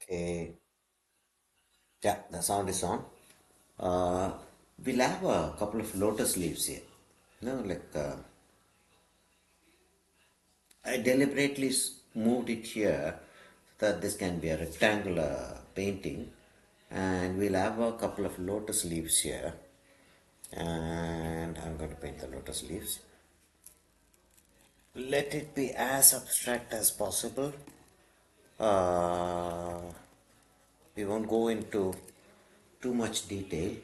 Okay, yeah, the sound is on. Uh, we'll have a couple of lotus leaves here. I deliberately moved it here so that this can be a rectangular painting, and we'll have a couple of lotus leaves here. And I'm going to paint the lotus leaves. Let it be as abstract as possible. Uh, we won't go into too much detail.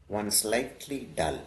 One slightly dull.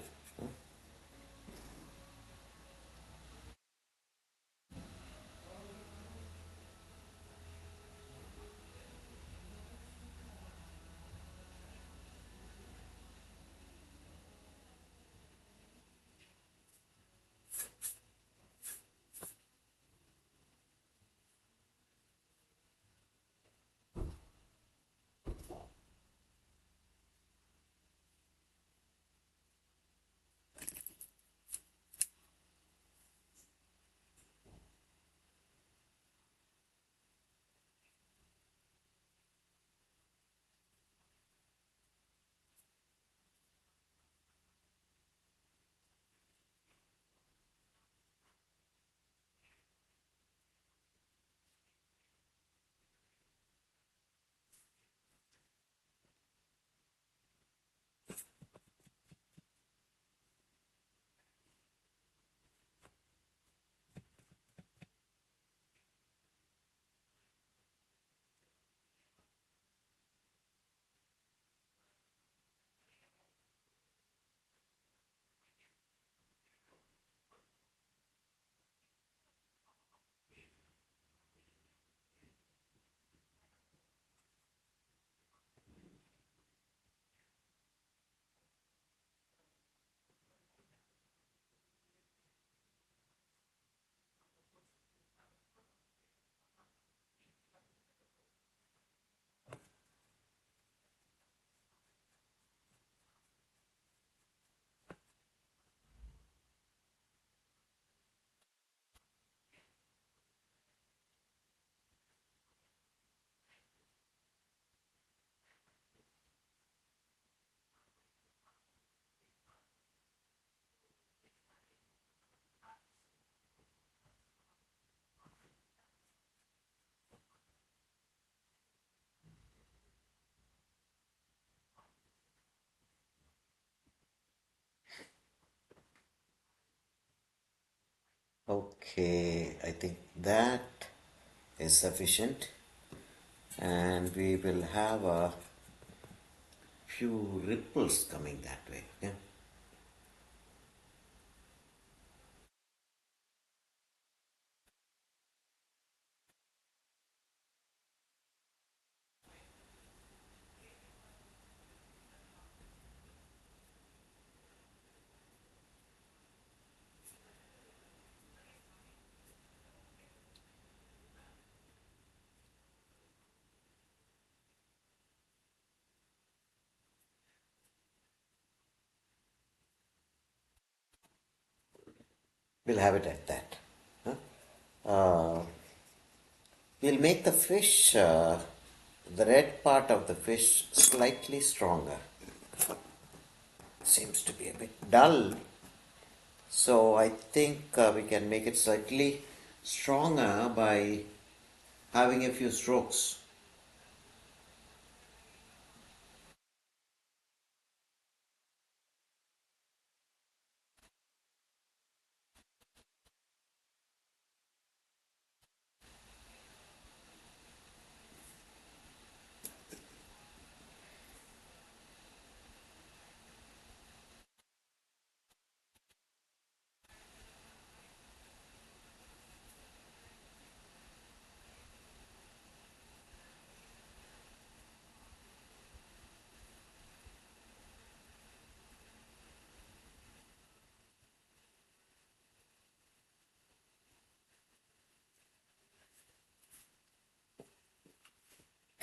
Okay, I think that is sufficient, and we will have a few ripples coming that way. Yeah, we'll have it at that. Huh? Uh, we'll make the fish, the red part of the fish, slightly stronger. Seems to be a bit dull, so I think we can make it slightly stronger by having a few strokes.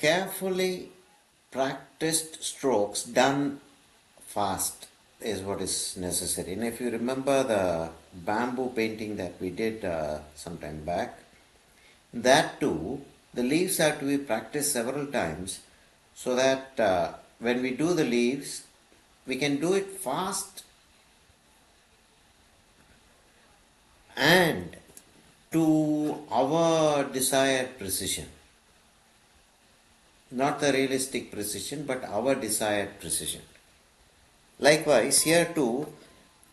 carefully practiced strokes done fast is what is necessary. And if you remember the bamboo painting that we did some time back, that too, the leaves have to be practiced several times so that when we do the leaves, we can do it fast and to our desired precision. Not the realistic precision, but our desired precision. Likewise, here too,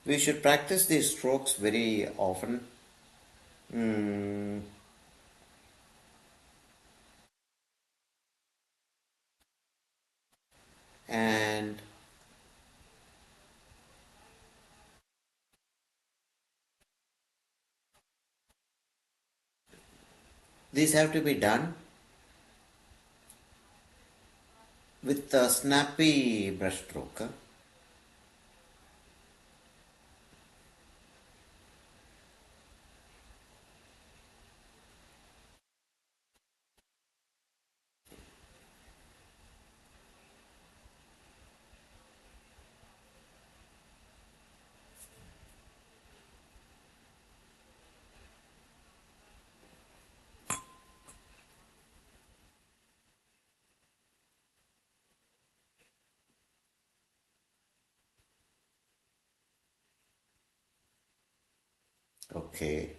we should practice these strokes very often. Mm, and these have to be done with a snappy brushstroke. Huh? Okay,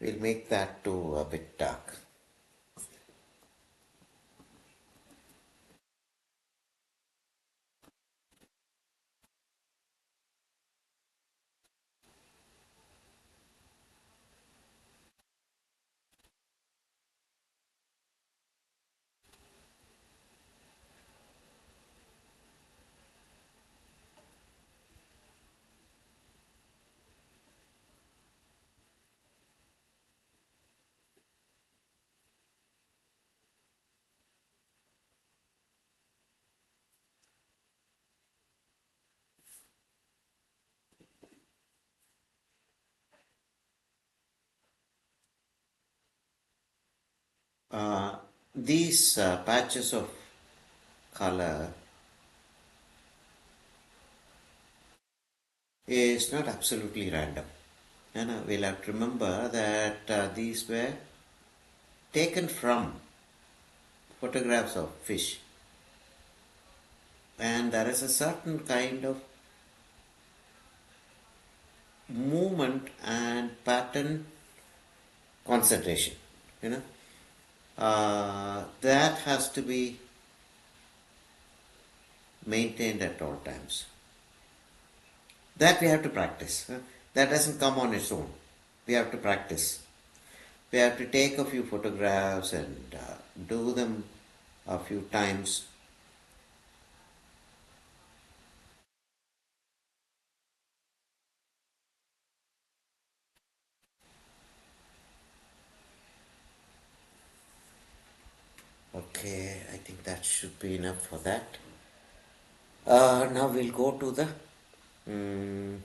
we'll make that too a bit dark. Uh, these patches of color is not absolutely random. And we'll have to remember that these were taken from photographs of fish, and there is a certain kind of movement and pattern concentration, you know, that has to be maintained at all times. That we have to practice. That doesn't come on its own. We have to practice. We have to take a few photographs and do them a few times. Okay, I think that should be enough for that. Now we'll go to the mm,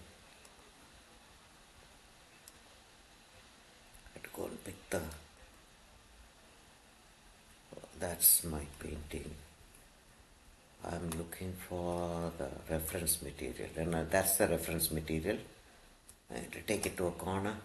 have to go and pick the. That's my painting. I'm looking for the reference material, and that's the reference material. I have to take it to a corner.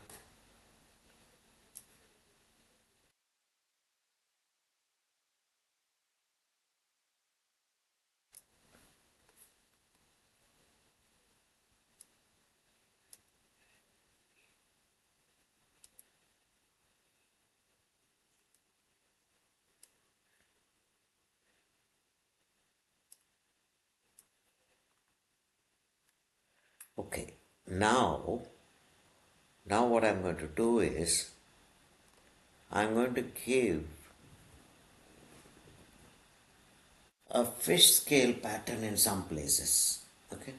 Okay, now what I'm going to do is I'm going to give a fish scale pattern in some places. Okay,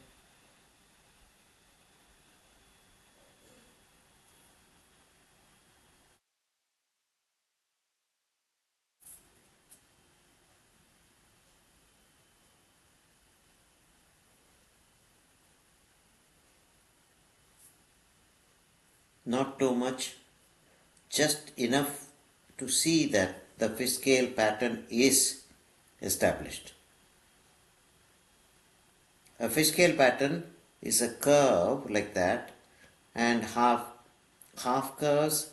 not too much, just enough to see that the fish scale pattern is established. A fish scale pattern is a curve like that, and half curves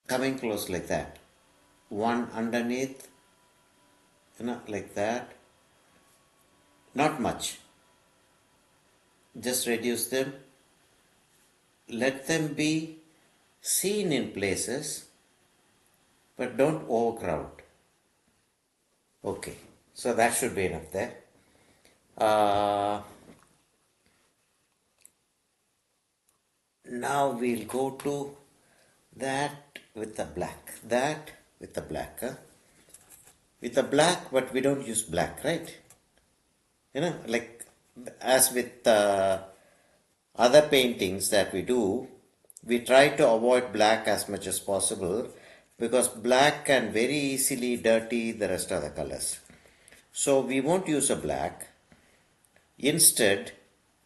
coming close like that. One underneath, like that. Not much. Just reduce them. Let them be seen in places, but don't overcrowd. Okay, so that should be enough there. Uh, Now we'll go to that with the black. That with the black. Huh? With the black, but we don't use black, right? Like as with other paintings that we do, we try to avoid black as much as possible because black can very easily dirty the rest of the colors. So we won't use a black. Instead,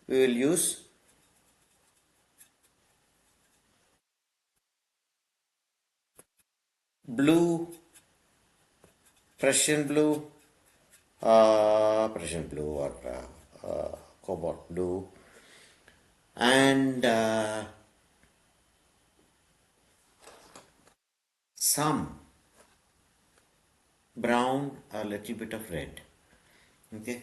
we will use blue, Prussian blue or cobalt blue, and some brown, a little bit of red. Okay.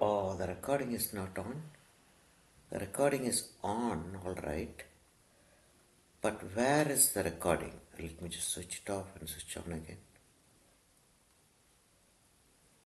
Oh, the recording is not on. The recording is on, all right. But where is the recording? Let me just switch it off and switch on again.